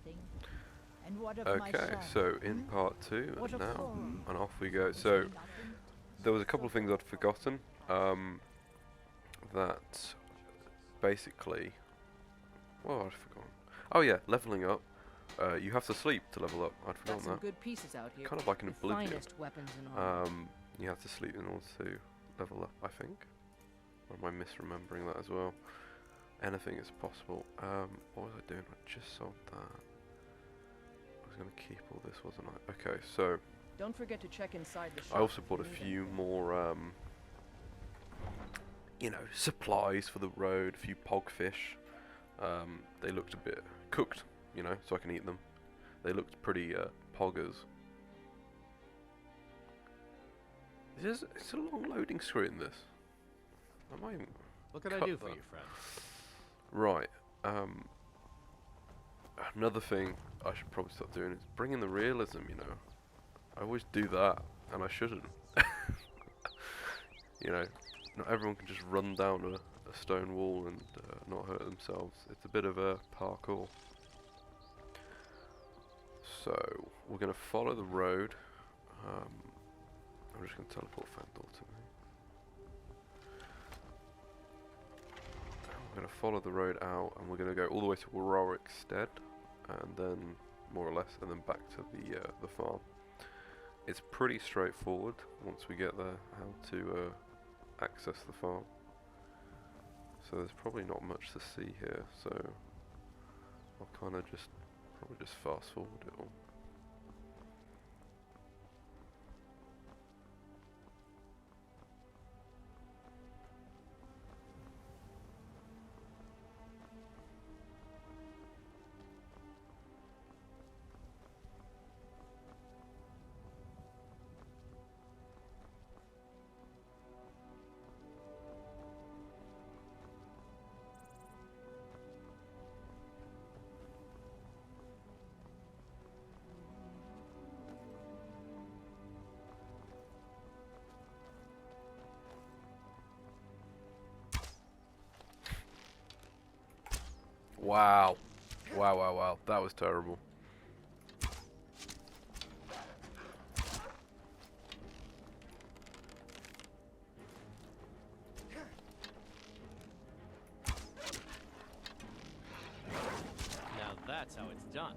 nothing. And what of my Okay, son? so in part 2, What and of now, Thorn? and off we go. Is So, he nothing? there was a couple of things I'd forgotten. That basically, well, I'd forgotten. Oh yeah, leveling up. You have to sleep to level up. I'd Got forgotten some that. good pieces out here. Kind of like an The Oblivion. finest weapons and armor. You have to sleep in order to level up, I think. Or am I misremembering that as well? Anything is possible. What was I doing? I just sold that. I was going to keep all this, wasn't I? Okay, so Don't forget to check inside the shop. I also if bought a you need few anything. more, supplies for the road, a few pogfish. They looked a bit cooked, so I can eat them. They looked pretty poggers. It's a long loading screen, this. I might even What can I cut do for that. you, friend? Right. Another thing I should probably start doing is bring in the realism, I always do that, and I shouldn't. Not everyone can just run down a stone wall and not hurt themselves. It's a bit of a parkour. So, we're going to follow the road. I'm just going to teleport Fandor to me. We're going to follow the road out, and we're going to go all the way to Warwick Stead, and then, more or less, and then back to the farm. It's pretty straightforward once we get there, how to access the farm. So there's probably not much to see here, so I'll kind of probably just fast forward it all. Wow. Wow, wow, wow. That was terrible. Now that's how it's done.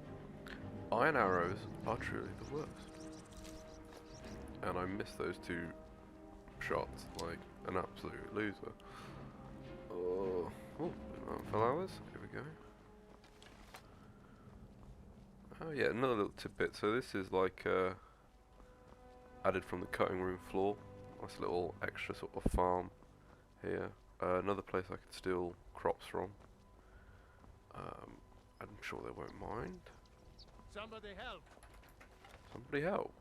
Iron arrows are truly the worst. And I missed those two shots like an absolute loser. Oh, flowers. Here we go. Oh yeah, another little tidbit. So this is like added from the cutting room floor. Nice little extra sort of farm here. Another place I could steal crops from. I'm sure they won't mind. Somebody help! Somebody help.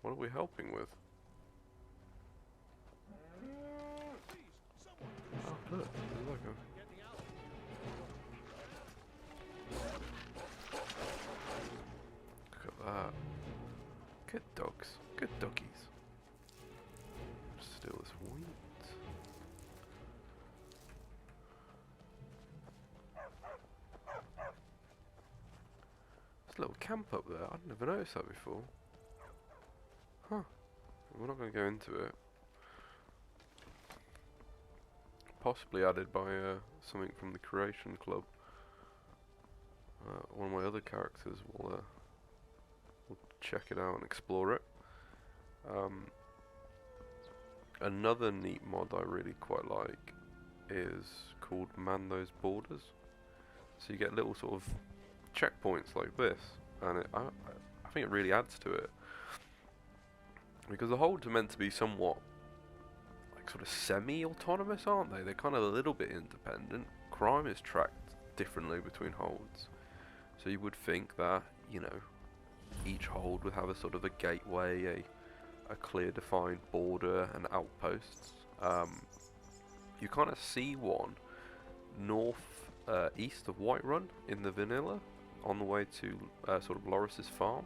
What are we helping with? Oh look, there's like a... Look at that. Good dogs. Good doggies. Steal this wheat. There's a little camp up there. I'd never noticed that before. Huh. We're not going to go into it. Possibly added by something from the Creation Club. One of my other characters will check it out and explore it. Another neat mod I really quite like is called Man Those Borders. So you get little sort of checkpoints like this, and I think it really adds to it. Because the holds are meant to be somewhat like sort of semi-autonomous, aren't they? They're kind of a little bit independent. Crime is tracked differently between holds. So you would think that, each hold would have a sort of a gateway, a clear defined border and outposts. You kind of see one east of Whiterun in the vanilla on the way to sort of Loris's farm.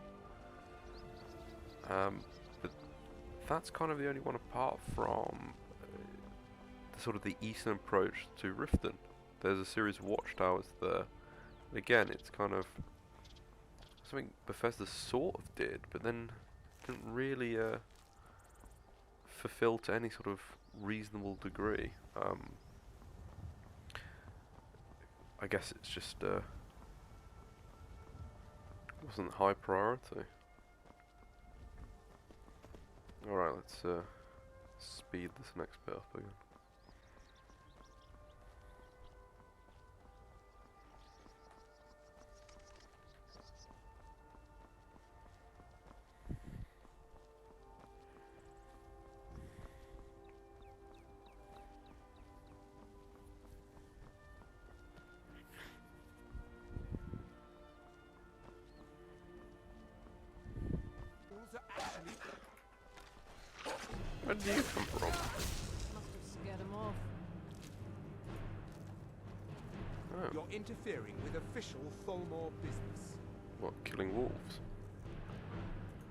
But that's kind of the only one apart from the eastern approach to Riften. There's a series of watchtowers there. Again, it's kind of something Bethesda sort of did, but then didn't really fulfill to any sort of reasonable degree. I guess it's just wasn't high priority. Alright, let's speed this next bit up again. Where did you come from? Must have scared him off. Oh, You're interfering with official Tholmor business. what, killing wolves?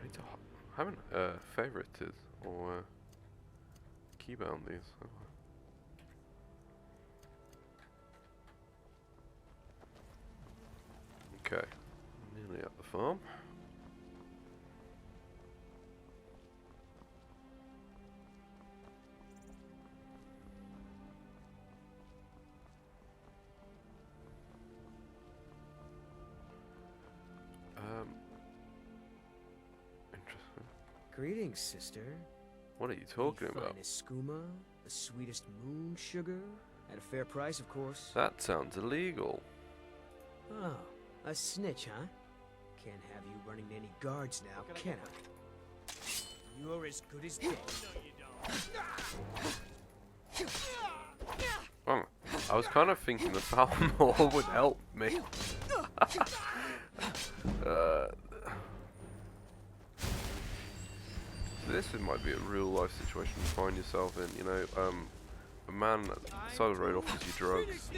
I need to haven't favorited or keybound these. Have I? Okay, nearly at the farm. Interesting. Greetings, sister. What are you talking The about? finest skooma, the sweetest moon sugar, at a fair price, of course. That sounds illegal. Oh, a snitch, huh? Can't have you running any guards now, can I? You're as good as dead. Oh, I was kind of thinking the Falmore would help me. This might be a real life situation to find yourself in, you know, a man at the side of the road offers you drugs,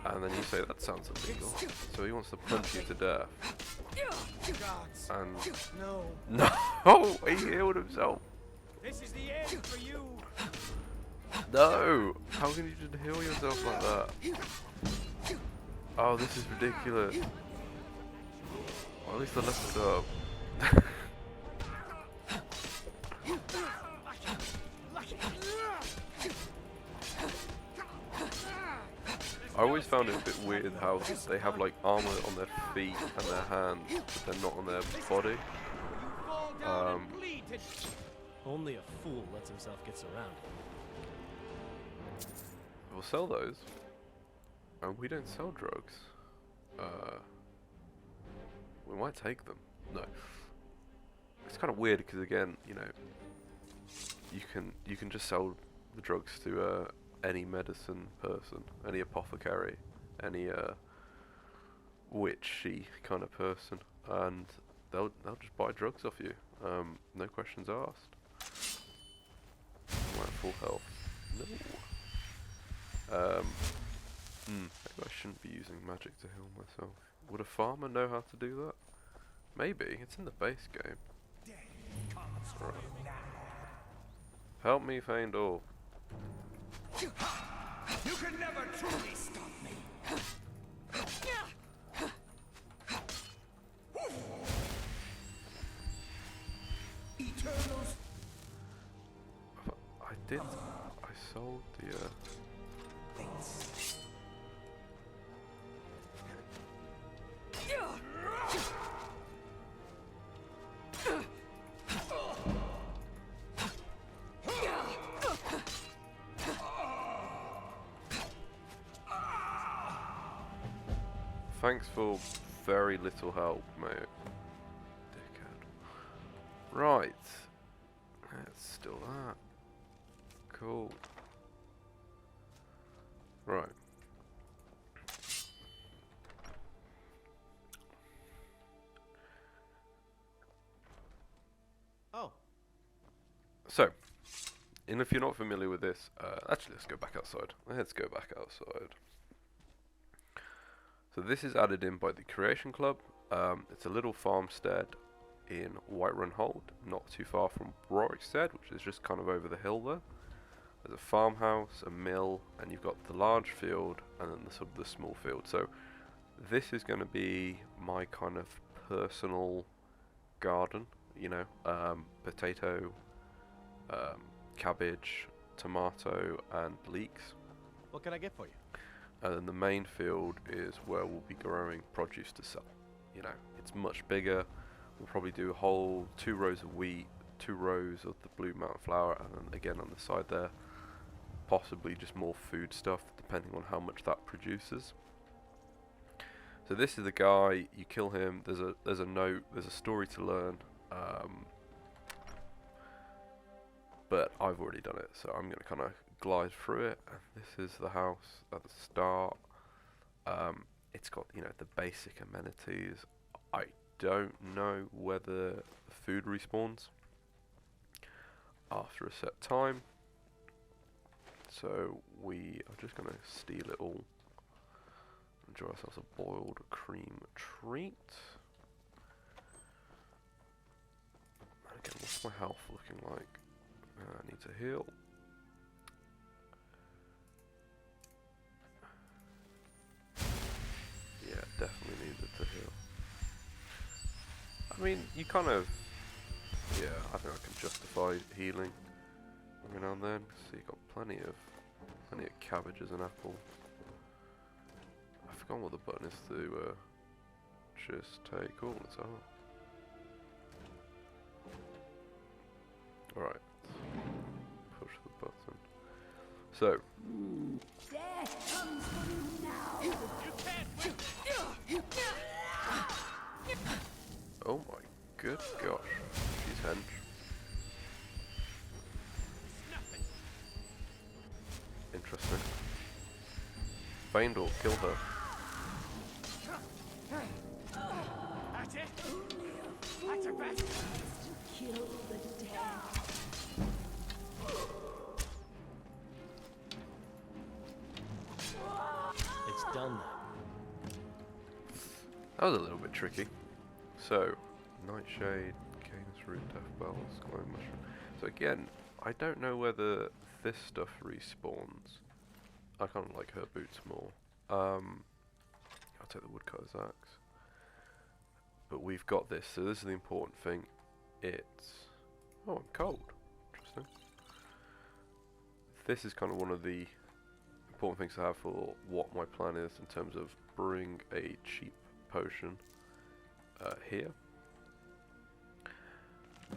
and then you say that sounds illegal, so he wants to punch you to death. And no, he healed himself. This is the end for you. No, how can you just heal yourself like that? Oh, this is ridiculous. Well, at least I left it up. I always found it a bit weird how they have like armor on their feet and their hands, but they're not on their body. Only a fool lets himself get surrounded. We'll sell those, and we don't sell drugs. We might take them. No, it's kind of weird because again, you know, you can just sell the drugs to any medicine person, any apothecary, any witchy kind of person, and they'll just buy drugs off you. No questions asked. I'm at full health. No. Maybe I shouldn't be using magic to heal myself. Would a farmer know how to do that? Maybe. It's in the base game. Right. Help me, Feindor. You can never truly stop me. Eternals. I sold the Thanks for very little help, mate. Dickhead. Right. It's still that. Cool. Right. Oh, So, and if you're not familiar with this, actually let's go back outside. Let's go back outside. So this is added in by the Creation Club. It's a little farmstead in Whiterun Hold, not too far from Rorikstead, which is just kind of over the hill there. There's a farmhouse, a mill, and you've got the large field and then the sort of the small field. So this is going to be my kind of personal garden, you know, potato, cabbage, tomato and leeks. What can I get for you? And then the main field is where we'll be growing produce to sell. You know, it's much bigger. We'll probably do a whole 2 rows of wheat, 2 rows of the blue mountain flower, and then again on the side there, possibly just more food stuff depending on how much that produces. So this is the guy, you kill him, there's a note, there's a story to learn, but I've already done it, so I'm going to kind of glide through it. And this is the house at the start. It's got, you know, the basic amenities. I don't know whether the food respawns after a set time, so we are just going to steal it all. Enjoy ourselves a boiled cream treat. Again, what's my health looking like? I need to heal. Yeah, definitely needed to heal. I mean, you kind of... Yeah, I think I can justify healing every now and then. So you got plenty of cabbages and apples. I forgot what the button is to just take all this out. Alright, push the button. So, Death comes for you now. oh my good gosh, she's hench. Interesting. Feindor, kill her. That's it. That's your best. Kill the dead. It's done now. That was a little bit tricky. So, Nightshade, Canis Root, Death Bells, Glowing Mushroom. So again, I don't know whether this stuff respawns. I kind of like her boots more. I'll take the woodcutter's axe. But we've got this, so this is the important thing. It's... Oh, I'm cold. Interesting. This is kind of one of the important things to have for what my plan is in terms of brewing a cheap potion here.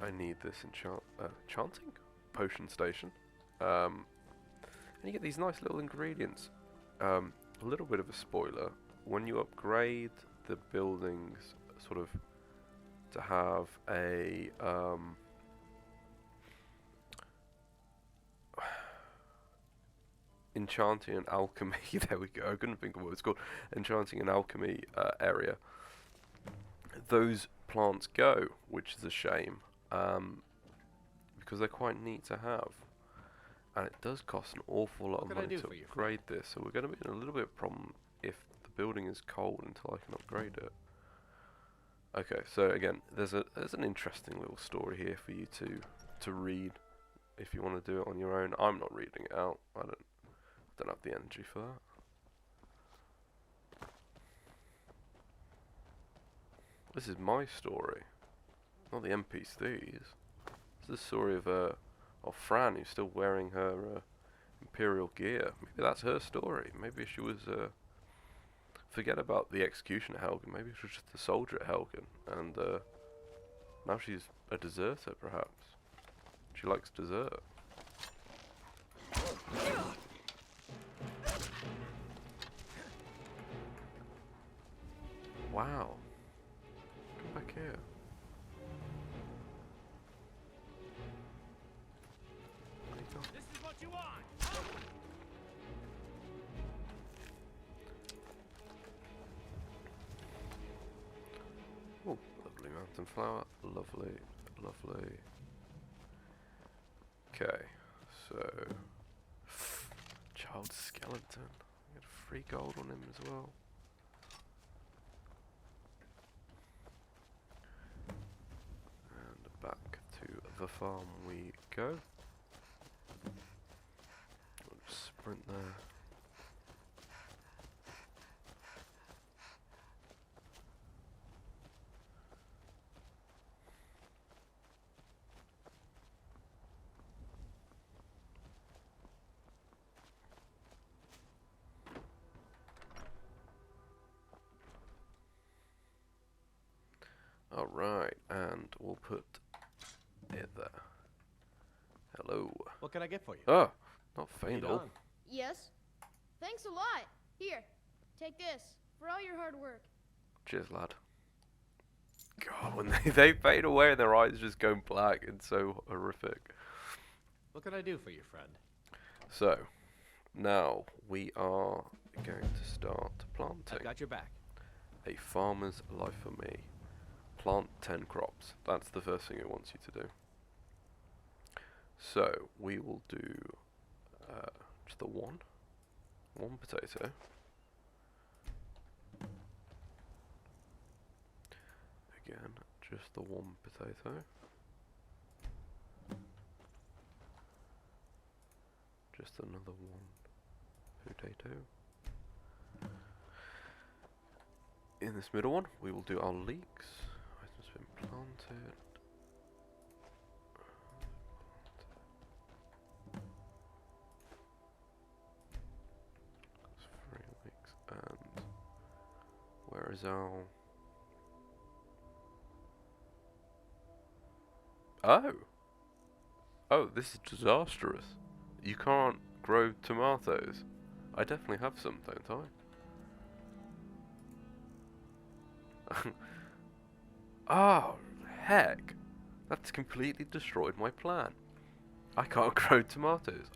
I need this enchanting potion station. And you get these nice little ingredients. A little bit of a spoiler. When you upgrade the buildings sort of to have a enchanting and alchemy, there we go, I couldn't think of what it's called, enchanting and alchemy area, those plants go, which is a shame, because they're quite neat to have, and it does cost an awful lot of money to upgrade this, so we're going to be in a little bit of a problem if the building is cold until I can upgrade it. Okay, so again, there's an interesting little story here for you to read if you want to do it on your own. I'm not reading it out. I don't have the energy for that. This is my story, not the NPC's. This is the story of Fran, who's still wearing her imperial gear. Maybe that's her story. Maybe she was forget about the execution at Helgen. Maybe she was just a soldier at Helgen, and now she's a deserter, perhaps. She likes dessert. Wow. Come back here. This is what you want. Oh, lovely mountain flower. Lovely, lovely. Okay, so child skeleton. Get 3 gold on him as well. And back to the farm we go. We'll sprint there. Alright, and we'll put it there. Hello. What can I get for you? Oh, not Lead Faendal. on. Yes. Thanks a lot. Here, take this for all your hard work. Cheers, lad. God, when they fade away and their eyes just go black, it's so horrific. What can I do for you, friend? So, now we are going to start planting. I've got your back. A farmer's life for me. Plant 10 crops. That's the first thing it wants you to do. So, we will do just the one potato. Again, just the one potato. Just another one potato. In this middle one, we will do our leeks. Items been planted. That's 3 leeks. And where is our... Oh! Oh, this is disastrous. You can't grow tomatoes. I definitely have some, don't I? Oh, heck. That's completely destroyed my plan. I can't grow tomatoes.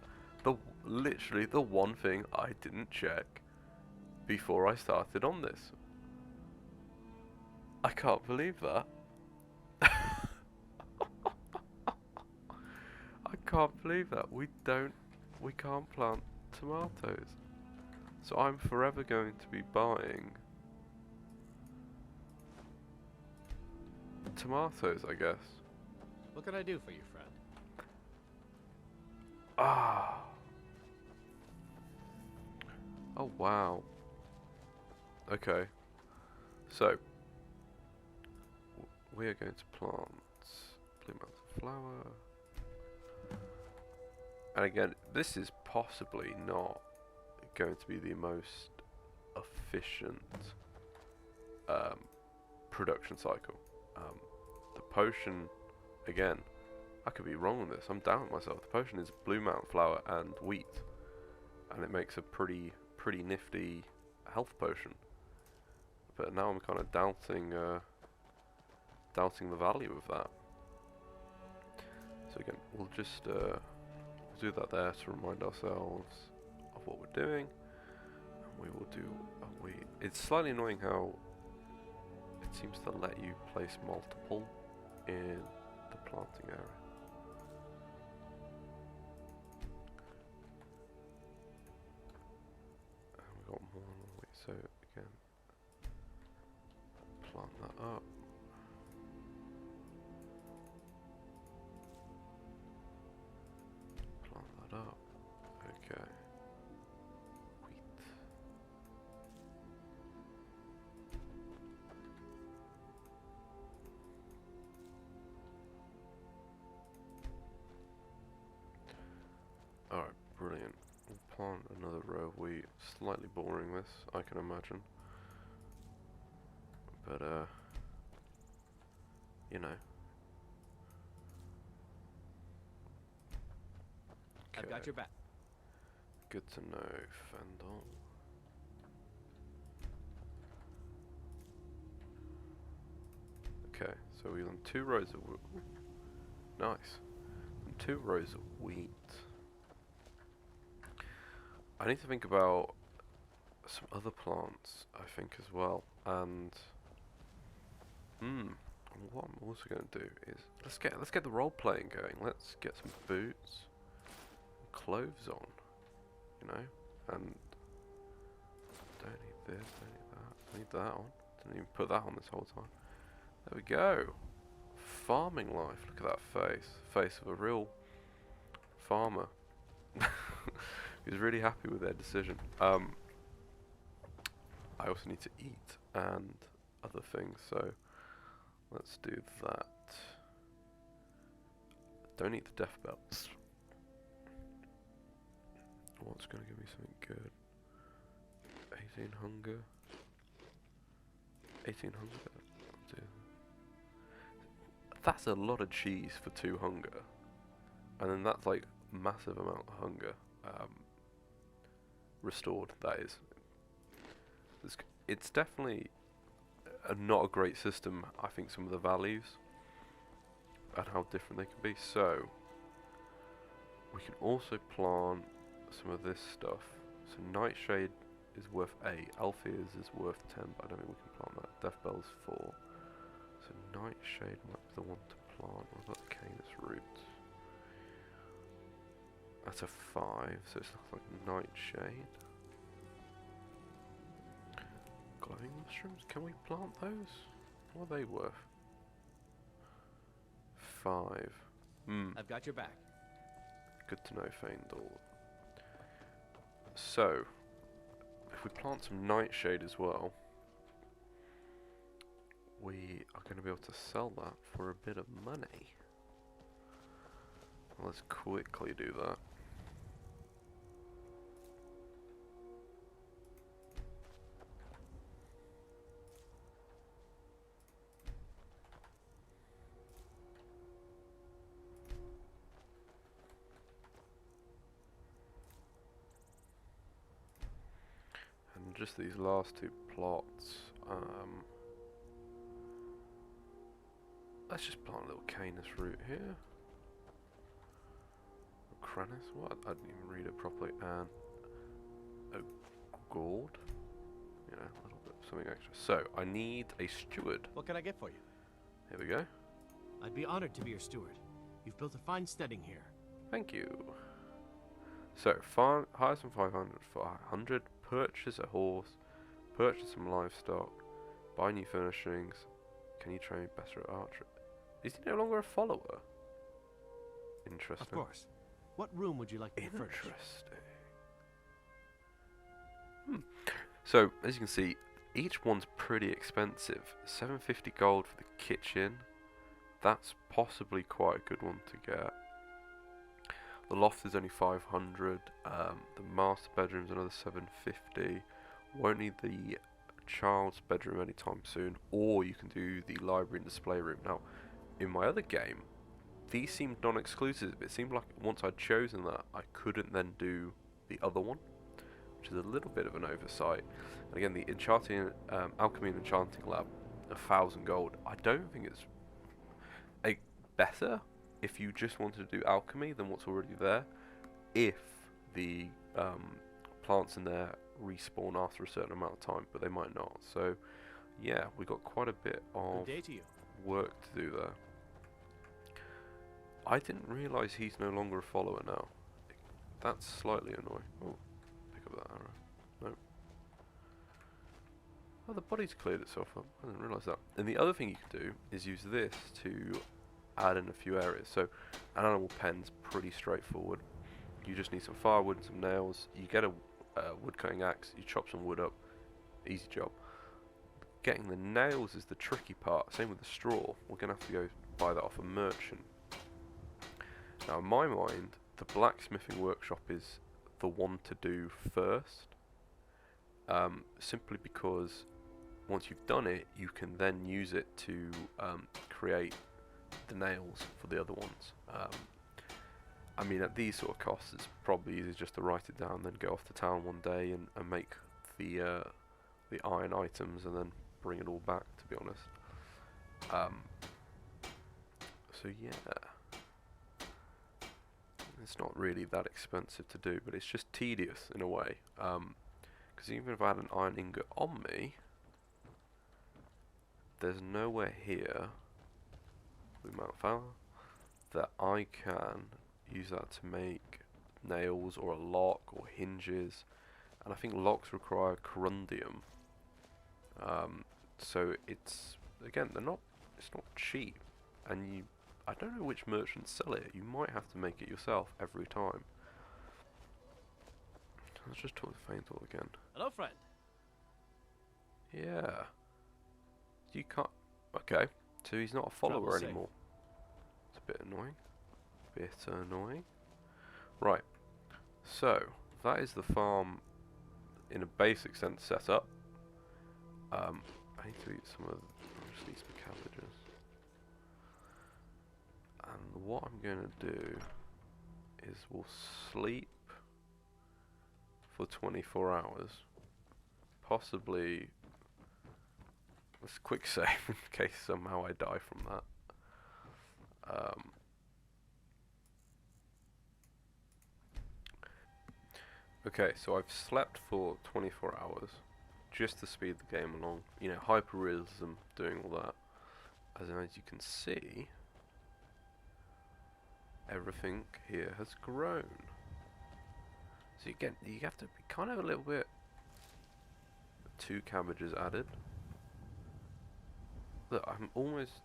Literally the one thing I didn't check before I started on this. I can't believe that. I can't believe that. We can't plant tomatoes. So I'm forever going to be buying tomatoes, I guess. What can I do for you, friend? Ah. Oh, wow. Okay. So, we are going to plant blue mountain flower. And again, this is possibly not going to be the most efficient production cycle. The potion, again, I could be wrong on this. I'm doubting myself. The potion is blue mountain flower and wheat, and it makes a pretty nifty health potion. But now I'm kind of doubting the value of that. So again, we'll just do that there to remind ourselves of what we're doing. And we will do a wheat. It's slightly annoying how it seems to let you place multiple in the planting area. And we've got more on the wheat, so again, plant that up. Plant that up. Okay. Wheat. Alright, brilliant. We'll plant another row of wheat. Slightly boring this, I can imagine. But, you know. I've got your back. Good to know, Faendal. Okay, so we've done 2 rows of nice. And 2 rows of wheat. I need to think about some other plants, I think, as well. And what I'm also going to do is let's get the role playing going. Let's get some boots, and clothes on, you know. And don't need this, don't need that, don't need that on. Didn't even put that on this whole time. There we go. Farming life. Look at that face. Face of a real farmer. He's really happy with their decision. I also need to eat and other things, so let's do that. Don't eat the death belts. What's going to give me something good? 18 hunger. 18 hunger. I'll do That's a lot of cheese for 2 hunger. And then that's like massive amount of hunger. Restored, that is. It's definitely not a great system, I think, some of the values. And how different they can be. So, we can also plant some of this stuff. So Nightshade is worth 8, Alpheus is worth 10, but I don't think we can plant that. Death Bell's 4. So Nightshade might be the one to plant. What about the Canis roots? That's a 5, so it looks like Nightshade. Glowing mushrooms, can we plant those? What are they worth? 5. I've got your back. Good to know, Faendal. So, if we plant some Nightshade as well, we are going to be able to sell that for a bit of money. Let's quickly do that. And just these last 2 plots, let's just plant a little Canis root here. Cranus, what? I didn't even read it properly. And a gourd. You know, a little bit, something extra. So, I need a steward. What can I get for you? Here we go. I'd be honored to be your steward. You've built a fine steading here. Thank you. So, hire some 500 for 100. Purchase a horse. Purchase some livestock. Buy new furnishings. Can you train better at archery? Is he no longer a follower? Interesting. Of course. What room would you like me to furnish? Interesting. So, as you can see, each one's pretty expensive. 750 gold for the kitchen. That's possibly quite a good one to get. The loft is only 500. The master bedroom's another 750. Won't need the child's bedroom anytime soon. Or you can do the library and display room. Now, in my other game, these seemed non-exclusive. It seemed like once I'd chosen that, I couldn't then do the other one, which is a little bit of an oversight. And again, the enchanting, alchemy and enchanting lab, 1,000 gold. I don't think it's better if you just wanted to do alchemy than what's already there. If the plants in there respawn after a certain amount of time, but they might not. So, yeah, we got quite a bit of Good day to you. work to do there. I didn't realise he's no longer a follower now. That's slightly annoying. Oh, pick up that arrow. No. Oh, the body's cleared itself up. I didn't realise that. And the other thing you can do is use this to add in a few areas. So, an animal pen's pretty straightforward. You just need some firewood and some nails. You get a wood cutting axe, you chop some wood up. Easy job. Getting the nails is the tricky part. Same with the straw. We're going to have to go buy that off a merchant. Now, in my mind, the blacksmithing workshop is the one to do first, simply because once you've done it, you can then use it to create the nails for the other ones. I mean, at these sort of costs, it's probably easier just to write it down, then go off to town one day and make the iron items, and then bring it all back, to be honest. So yeah. It's not really that expensive to do, but it's just tedious in a way. Because even if I had an iron ingot on me, there's nowhere here with Mount Fowler that I can use that to make nails or a lock or hinges. And I think locks require corundium. So it's, again, it's not cheap, and I don't know which merchants sell it. You might have to make it yourself every time. Let's just talk to Faendal again. Hello, friend. Yeah. You can't... Okay. So he's not a follower Travel safe. anymore. It's a bit annoying. Bit annoying. Right. So, that is the farm in a basic sense set up. I need to eat some of... I'll just eat some cabbages. And what I'm going to do is we'll sleep for 24 hours. Possibly, let's quick save in case somehow I die from that. Okay, so I've slept for 24 hours just to speed the game along. You know, hyper-realism, doing all that. As you can see, everything here has grown. So you have to be kind of a little bit. 2 cabbages added. Look, I'm almost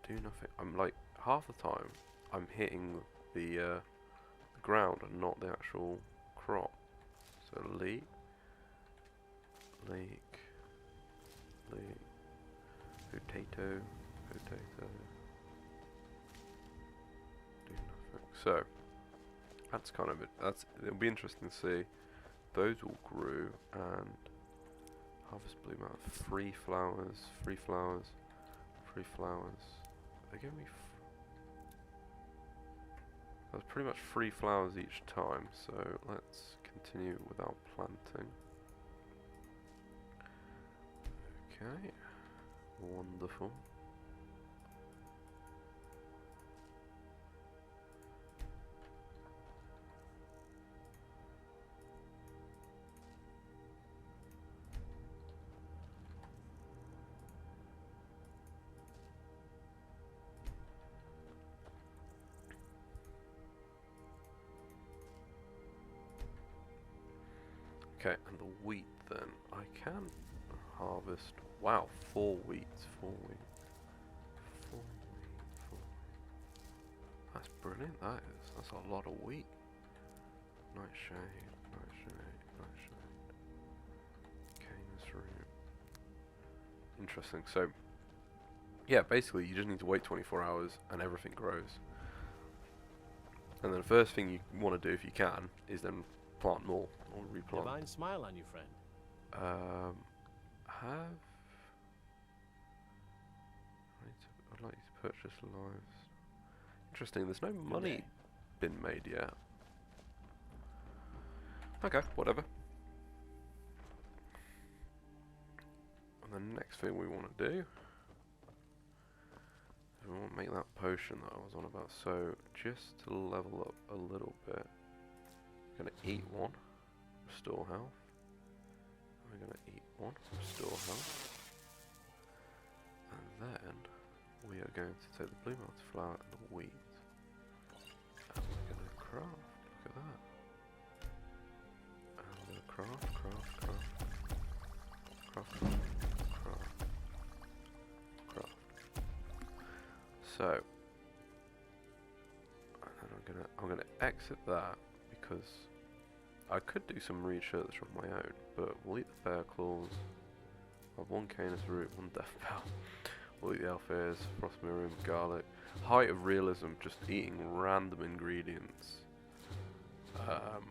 do nothing. I'm like half the time I'm hitting the ground and not the actual crop. So leek, potato. Do nothing. So that's kind of it. It'll be interesting to see. Those all grew and harvest bloom out. 3 flowers. They give me. That's pretty much 3 flowers each time. So let's continue without planting. Okay, wonderful. Okay, and the wheat then. I can harvest. Wow, 4 wheat. That's brilliant, that is. That's a lot of wheat. Nightshade. Canis root. Interesting. So, yeah, basically you just need to wait 24 hours and everything grows. And then the first thing you want to do, if you can, is then plant more or replant. Divine smile on you, friend. I'd like to purchase lives. Interesting, there's no money been made yet. Okay, whatever. And the next thing we want to do is we want to make that potion that I was on about. So just to level up a little bit, I'm going to eat one, restore health. We're going to eat one, restore health. And then we are going to take the blue multiflower and the wheat. And we're going to craft. Look at that. And we're going to craft. So, and then I'm gonna exit that because I could do some research of my own, but we'll eat the bear claws. I have 1 canis root, 1 death bell. We'll eat the elf ears, frost miriam, garlic. Height of realism, just eating random ingredients. And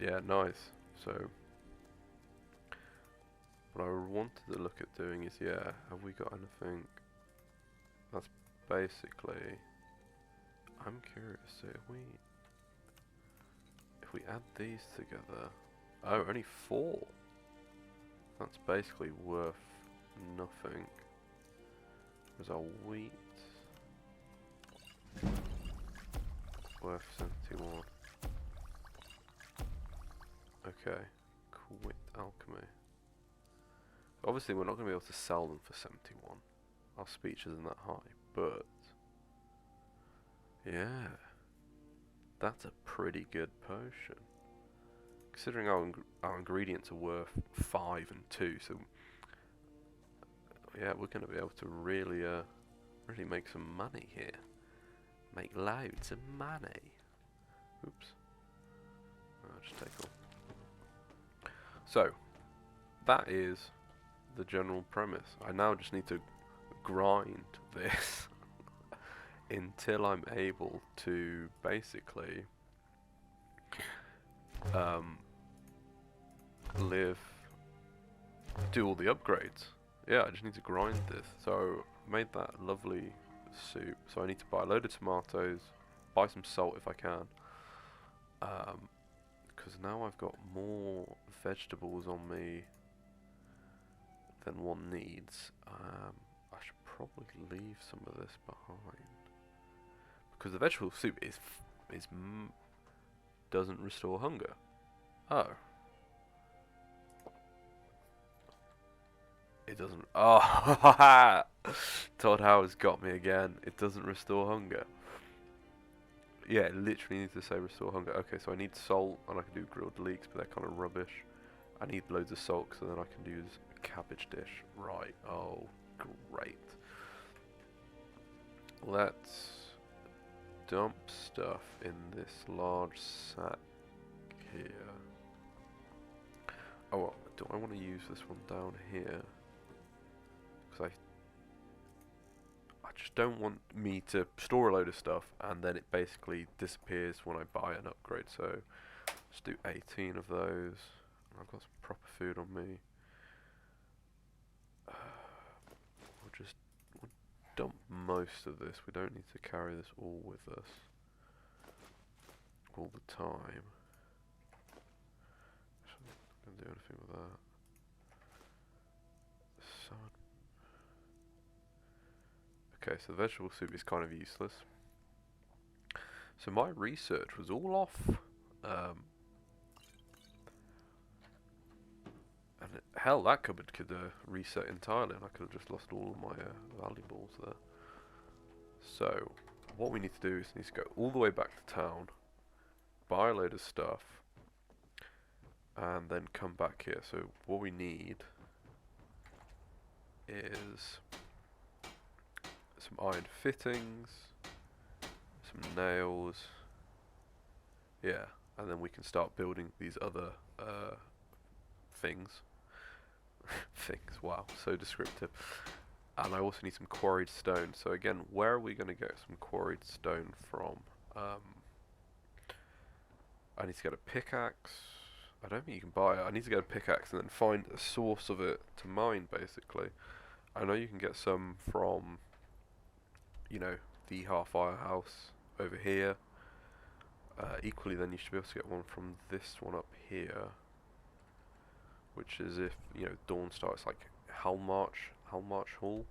yeah, nice. So what I wanted to look at doing is, yeah, have we got anything? That's basically, I'm curious, so if we add these together, oh, only 4. That's basically worth nothing. Where's our wheat? Worth 71. Okay, quit alchemy. Obviously we're not going to be able to sell them for 71. Our speech isn't that high, but yeah, that's a pretty good potion. Considering our ingredients are worth 5 and 2, so yeah, we're going to be able to really really make some money here. Make loads of money. Oops. I'll just take all. So, that is the general premise. I now just need to grind this until I'm able to basically do all the upgrades. yeah, I just need to grind this. So made that lovely soup. So I need to buy a load of tomatoes, buy some salt if I can. Because now I've got more vegetables on me than one needs. I should probably leave some of this behind because the vegetable soup doesn't restore hunger. Oh. It doesn't. Oh, Todd Howard's got me again. It doesn't restore hunger. Yeah, it literally needs to say restore hunger. Okay, so I need salt, and I can do grilled leeks, but they're kind of rubbish. I need loads of salt, so then I can use a cabbage dish. Right. Oh, great. Let's dump stuff in this large sack here. Oh, do I want to use this one down here? Because I just don't want me to store a load of stuff and then it basically disappears when I buy an upgrade. So let's do 18 of those. I've got some proper food on me. We'll dump most of this. We don't need to carry this all with us all the time. I'm not going to do anything with that. Okay, so the vegetable soup is kind of useless. So my research was all off. And hell, that cupboard could reset entirely, and I could have just lost all of my valuables there. So, what we need to do is need to go all the way back to town, buy a load of stuff, and then come back here. So, what we need is some iron fittings, some nails, yeah, and then we can start building these other things. Things, wow, so descriptive. And I also need some quarried stone. So again, where are we going to get some quarried stone from? I need to get a pickaxe. I don't think you can buy it. I need to get a pickaxe and then find a source of it to mine, basically. I know you can get some from, you know, the Half-Fire House over here. Equally, then you should be able to get one from this one up here, which is if, you know, dawn starts, like Hellmarch Hall.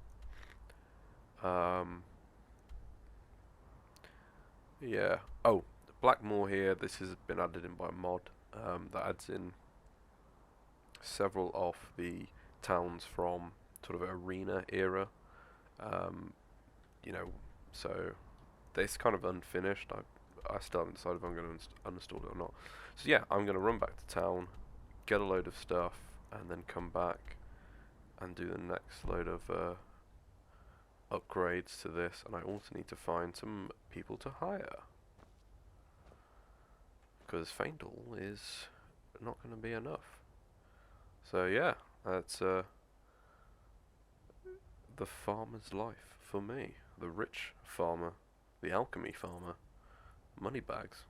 Yeah. Oh, Blackmoor here. This has been added in by a mod that adds in several of the towns from sort of arena era. You know, so it's kind of unfinished. I still haven't decided if I'm going to uninstall it or not. So yeah, I'm going to run back to town, get a load of stuff, and then come back and do the next load of upgrades to this. And I also need to find some people to hire, because Faendal is not going to be enough. So yeah, that's the farmer's life for me. The rich farmer, the alchemy farmer, moneybags.